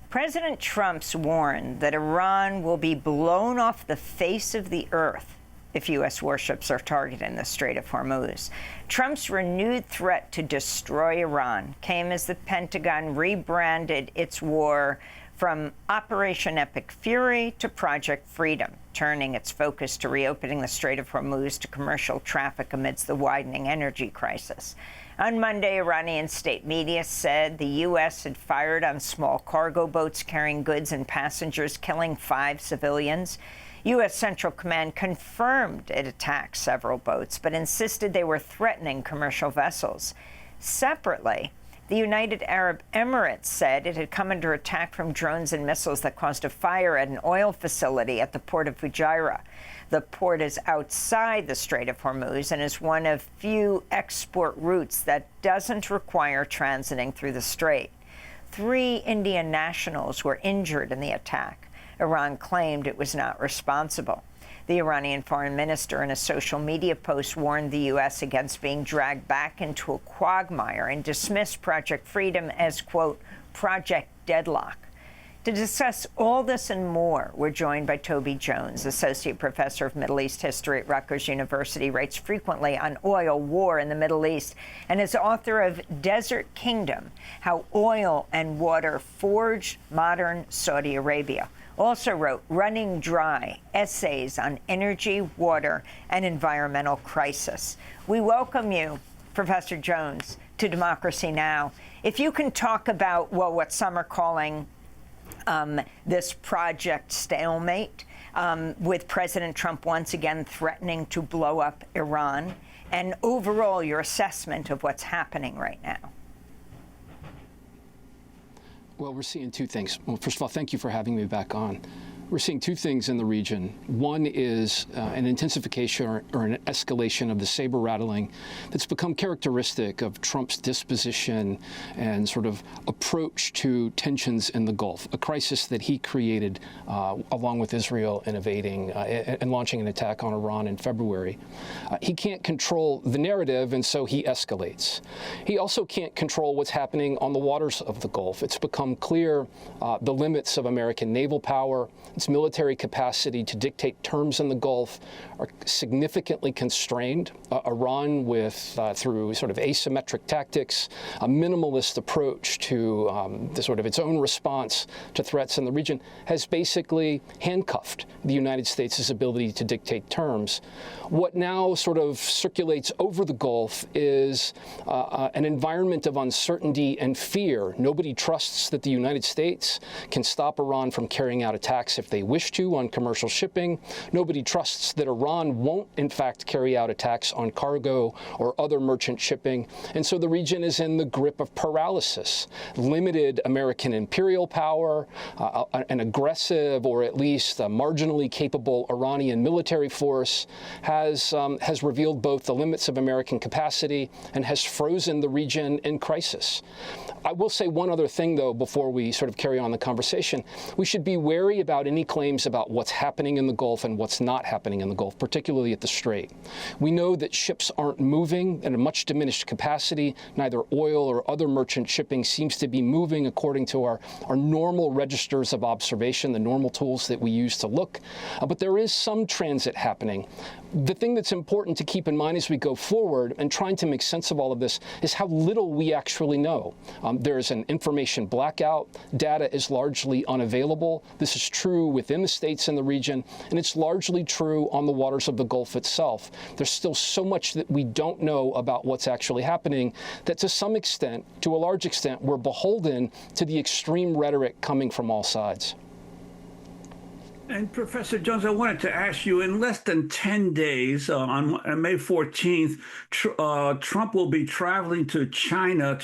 President Trump's warned that Iran will be blown off the face of the earth if U.S. warships are targeted in the Strait of Hormuz. Trump's renewed threat to destroy Iran came as the Pentagon rebranded its war from Operation Epic Fury to Project Freedom, turning its focus to reopening the Strait of Hormuz to commercial traffic amidst the widening energy crisis. On Monday, Iranian state media said the U.S. had fired on small cargo boats carrying goods and passengers, killing 5 civilians. U.S. Central Command confirmed it attacked several boats, but insisted they were threatening commercial vessels. Separately, the United Arab Emirates said it had come under attack from drones and missiles that caused a fire at an oil facility at the port of Fujairah. The port is outside the Strait of Hormuz and is one of few export routes that doesn't require transiting through the strait. 3 Indian nationals were injured in the attack. Iran claimed it was not responsible. The Iranian foreign minister, in a social media post, warned the U.S. against being dragged back into a quagmire and dismissed Project Freedom as, quote, Project Deadlock. To discuss all this and more, we're joined by Toby Jones, Associate Professor of Middle East History at Rutgers University, writes frequently on oil, war in the Middle East, and is author of Desert Kingdom, How Oil and Water Forged Modern Saudi Arabia. Also wrote Running Dry, Essays on Energy, Water, and Environmental Crisis. We welcome you, Professor Jones, to Democracy Now! If you can talk about, well, what some are calling this Project Stalemate, with President Trump once again threatening to blow up Iran, and overall your assessment of what's happening right now. Well, we're seeing 2 things. Well, first of all, thank you for having me back on. We're seeing 2 things in the region. One is an intensification or an escalation of the saber rattling that's become characteristic of Trump's disposition and sort of approach to tensions in the Gulf, a crisis that he created along with Israel in invading and launching an attack on Iran in February. He can't control the narrative, and so he escalates. He also can't control what's happening on the waters of the Gulf. It's become clear the limits of American naval power, its military capacity to dictate terms in the Gulf are significantly constrained. Iran, through sort of asymmetric tactics, a minimalist approach to the sort of its own response to threats in the region, has basically handcuffed the United States' ability to dictate terms. What now sort of circulates over the Gulf is an environment of uncertainty and fear. Nobody trusts that the United States can stop Iran from carrying out attacks if they wish to on commercial shipping. Nobody trusts that Iran won't, in fact, carry out attacks on cargo or other merchant shipping. And so the region is in the grip of paralysis. Limited American imperial power, an aggressive or at least a marginally capable Iranian military force has revealed both the limits of American capacity and has frozen the region in crisis. I will say one other thing, though, before we sort of carry on the conversation. We should be wary about any claims about what's happening in the Gulf and what's not happening in the Gulf, particularly at the Strait. We know that ships aren't moving at a much diminished capacity. Neither oil or other merchant shipping seems to be moving according to our normal registers of observation, the normal tools that we use to look. But there is some transit happening. The thing that's important to keep in mind as we go forward and trying to make sense of all of this is how little we actually know. There's an information blackout. Data is largely unavailable. This is true within the states in the region, and it's largely true on the waters of the Gulf itself. There's still so much that we don't know about what's actually happening that to some extent, to a large extent, we're beholden to the extreme rhetoric coming from all sides. And Professor Jones, I wanted to ask you, in less than 10 days, on May 14th, Trump will be traveling to China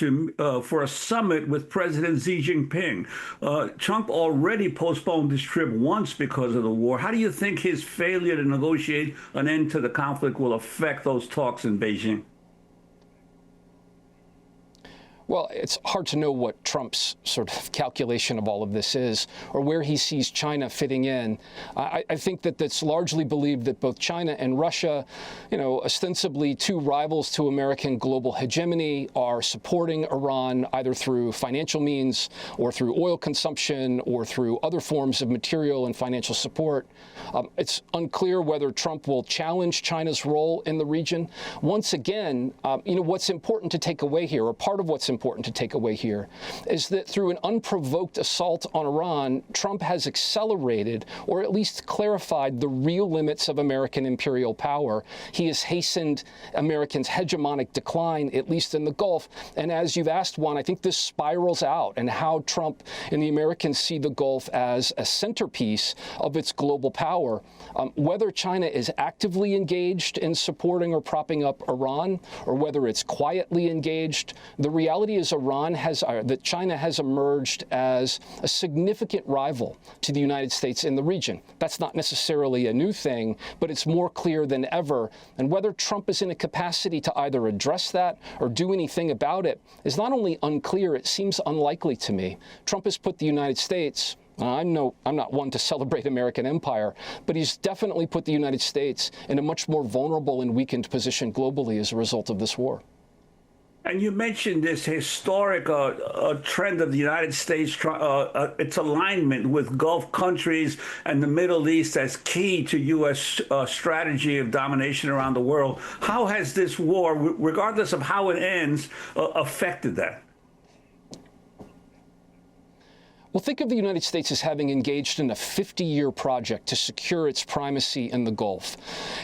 for a summit with President Xi Jinping. Trump already postponed this trip once because of the war. How do you think his failure to negotiate an end to the conflict will affect those talks in Beijing? Well, it's hard to know what Trump's sort of calculation of all of this is, or where he sees China fitting in. I think that that's largely believed that both China and Russia, ostensibly two rivals to American global hegemony, are supporting Iran either through financial means or through oil consumption or through other forms of material and financial support. It's unclear whether Trump will challenge China's role in the region. Once again, what's important to take away here, or part of what's important to take away here, is that through an unprovoked assault on Iran, Trump has accelerated or at least clarified the real limits of American imperial power. He has hastened Americans' hegemonic decline, at least in the Gulf. And as you've asked, Juan, I think this spirals out, and how Trump and the Americans see the Gulf as a centerpiece of its global power. Whether China is actively engaged in supporting or propping up Iran, or whether it's quietly engaged, the reality is that China has emerged as a significant rival to the United States in the region. That's not necessarily a new thing, but it's more clear than ever. And whether Trump is in a capacity to either address that or do anything about it is not only unclear, it seems unlikely to me. Trump has put the United States, I'm not one to celebrate American empire, but he's definitely put the United States in a much more vulnerable and weakened position globally as a result of this war. And you mentioned this historic trend of the United States, its alignment with Gulf countries and the Middle East as key to U.S. Strategy of domination around the world. How has this war, regardless of how it ends, affected that? Well, think of the United States as having engaged in a 50-year project to secure its primacy in the Gulf.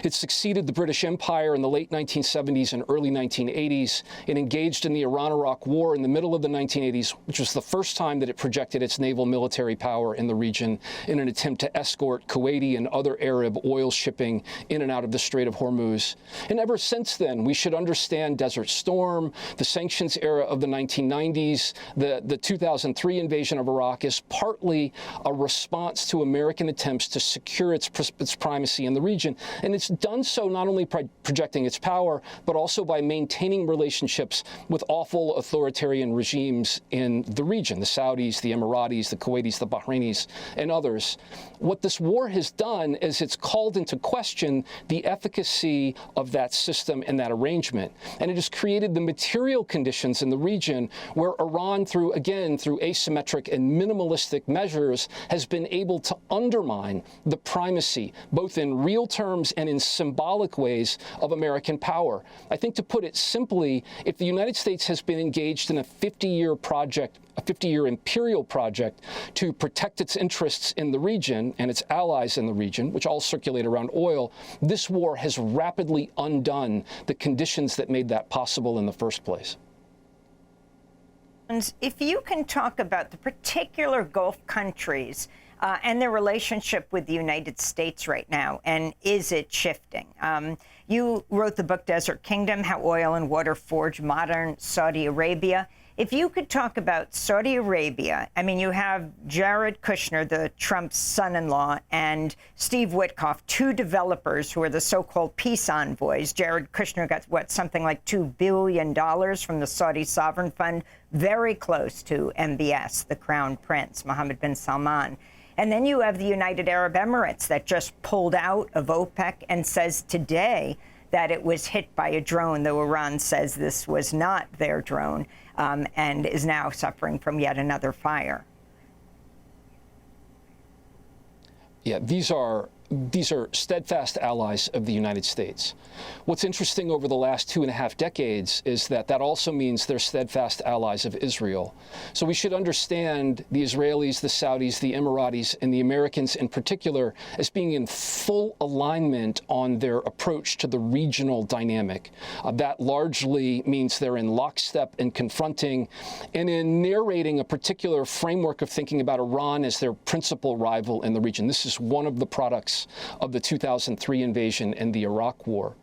It succeeded the British Empire in the late 1970s and early 1980s. It engaged in the Iran-Iraq War in the middle of the 1980s, which was the first time that it projected its naval military power in the region in an attempt to escort Kuwaiti and other Arab oil shipping in and out of the Strait of Hormuz. And ever since then, we should understand Desert Storm, the sanctions era of the 1990s, the 2003 invasion of Iraq, is partly a response to American attempts to secure its primacy in the region. And it's done so not only by projecting its power, but also by maintaining relationships with awful authoritarian regimes in the region, the Saudis, the Emiratis, the Kuwaitis, the Bahrainis, and others. What this war has done is it's called into question the efficacy of that system and that arrangement. And it has created the material conditions in the region where Iran, through asymmetric and minimalistic measures, has been able to undermine the primacy, both in real terms and in symbolic ways, of American power. I think, to put it simply, if the United States has been engaged in a 50-year project, a 50-year imperial project to protect its interests in the region and its allies in the region, which all circulate around oil, this war has rapidly undone the conditions that made that possible in the first place. If you can talk about the particular Gulf countries and their relationship with the United States right now, and is it shifting? You wrote the book Desert Kingdom, How Oil and Water Forged Modern Saudi Arabia. If you could talk about Saudi Arabia, I mean, you have Jared Kushner, the Trump's son-in-law, and Steve Witkoff, two developers who are the so-called peace envoys. Jared Kushner got, something like $2 billion from the Saudi Sovereign Fund, very close to MBS, the Crown Prince, Mohammed bin Salman. And then you have the United Arab Emirates that just pulled out of OPEC and says today that it was hit by a drone, though Iran says this was not their drone, and is now suffering from yet another fire. Yeah, these are steadfast allies of the United States. What's interesting over the last 2.5 decades is that also means they're steadfast allies of Israel. So we should understand the Israelis, the Saudis, the Emiratis, and the Americans in particular as being in full alignment on their approach to the regional dynamic. That largely means they're in lockstep in confronting and in narrating a particular framework of thinking about Iran as their principal rival in the region. This is one of the products of the 2003 invasion and the Iraq War.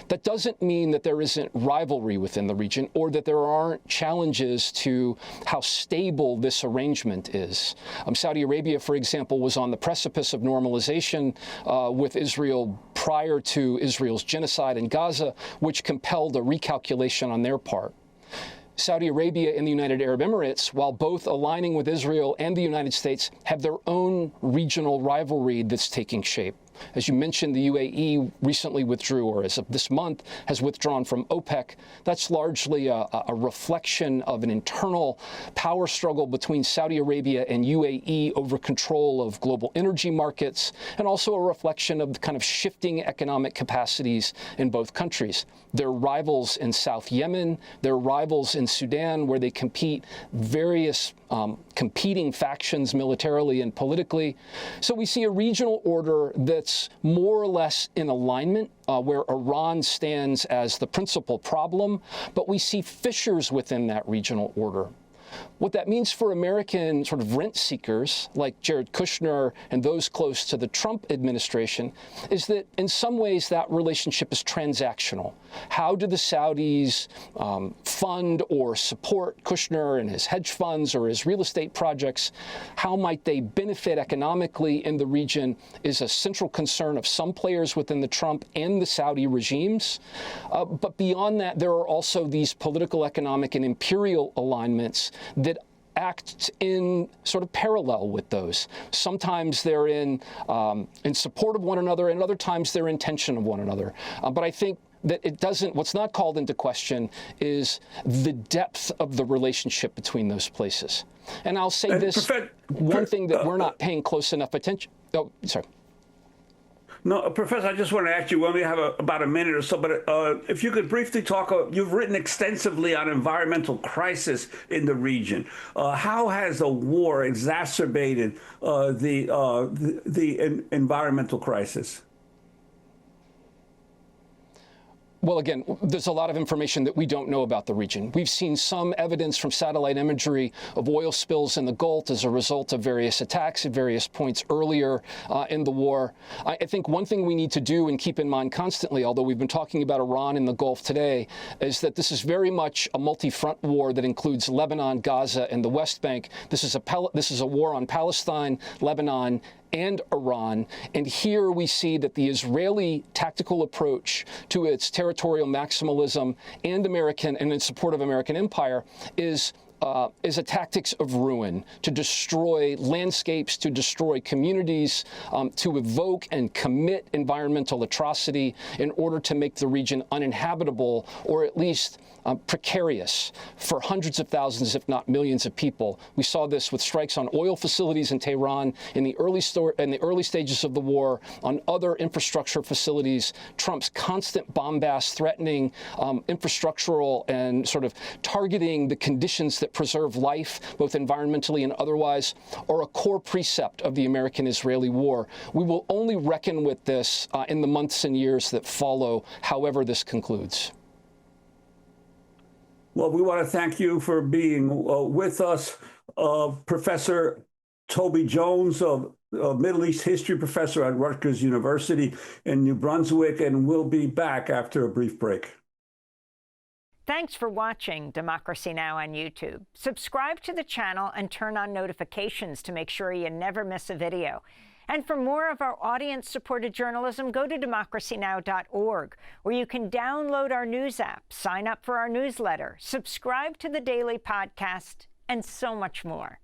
That doesn't mean that there isn't rivalry within the region or that there aren't challenges to how stable this arrangement is. Saudi Arabia, for example, was on the precipice of normalization with Israel prior to Israel's genocide in Gaza, which compelled a recalculation on their part. Saudi Arabia and the United Arab Emirates, while both aligning with Israel and the United States, have their own regional rivalry that's taking shape. As you mentioned, the UAE recently withdrew, or as of this month, has withdrawn from OPEC. That's largely a reflection of an internal power struggle between Saudi Arabia and UAE over control of global energy markets, and also a reflection of the kind of shifting economic capacities in both countries. They're rivals in South Yemen, they're rivals in Sudan, where they compete various competing factions militarily and politically. So we see a regional order that's more or less in alignment, where Iran stands as the principal problem, but we see fissures within that regional order. What that means for American sort of rent seekers like Jared Kushner and those close to the Trump administration is that in some ways that relationship is transactional. How do the Saudis fund or support Kushner and his hedge funds or his real estate projects? How might they benefit economically in the region is a central concern of some players within the Trump and the Saudi regimes. But beyond that, there are also these political, economic, and imperial alignments that act in sort of parallel with those. Sometimes they're in support of one another, and other times they're in tension of one another. But I think that what's not called into question is the depth of the relationship between those places. And I'll say this, one thing that we're not paying close enough attention. Oh, sorry. No, Professor, I just want to ask you, we only have about a minute or so, but if you could briefly talk, you've written extensively on environmental crisis in the region. How has the war exacerbated the environmental crisis? Well, again, there's a lot of information that we don't know about the region. We've seen some evidence from satellite imagery of oil spills in the Gulf as a result of various attacks at various points earlier in the war. I think one thing we need to do and keep in mind constantly, although we've been talking about Iran and the Gulf today, is that this is very much a multi-front war that includes Lebanon, Gaza, and the West Bank. This is a war on Palestine, Lebanon, and Iran. And here we see that the Israeli tactical approach to its territorial maximalism and in support of American empire is a tactics of ruin, to destroy landscapes, to destroy communities, to evoke and commit environmental atrocity in order to make the region uninhabitable, or at least precarious for hundreds of thousands, if not millions of people. We saw this with strikes on oil facilities in Tehran in the early stages of the war, on other infrastructure facilities. Trump's constant bombast threatening infrastructural and sort of targeting the conditions that preserve life, both environmentally and otherwise, are a core precept of the American-Israeli war. We will only reckon with this in the months and years that follow, however this concludes. Well, we want to thank you for being with us, Professor Toby Jones, Middle East history professor at Rutgers University in New Brunswick, and we'll be back after a brief break. Thanks for watching Democracy Now! On YouTube. Subscribe to the channel and turn on notifications to make sure you never miss a video. And for more of our audience-supported journalism, go to democracynow.org, where you can download our news app, sign up for our newsletter, subscribe to the daily podcast, and so much more.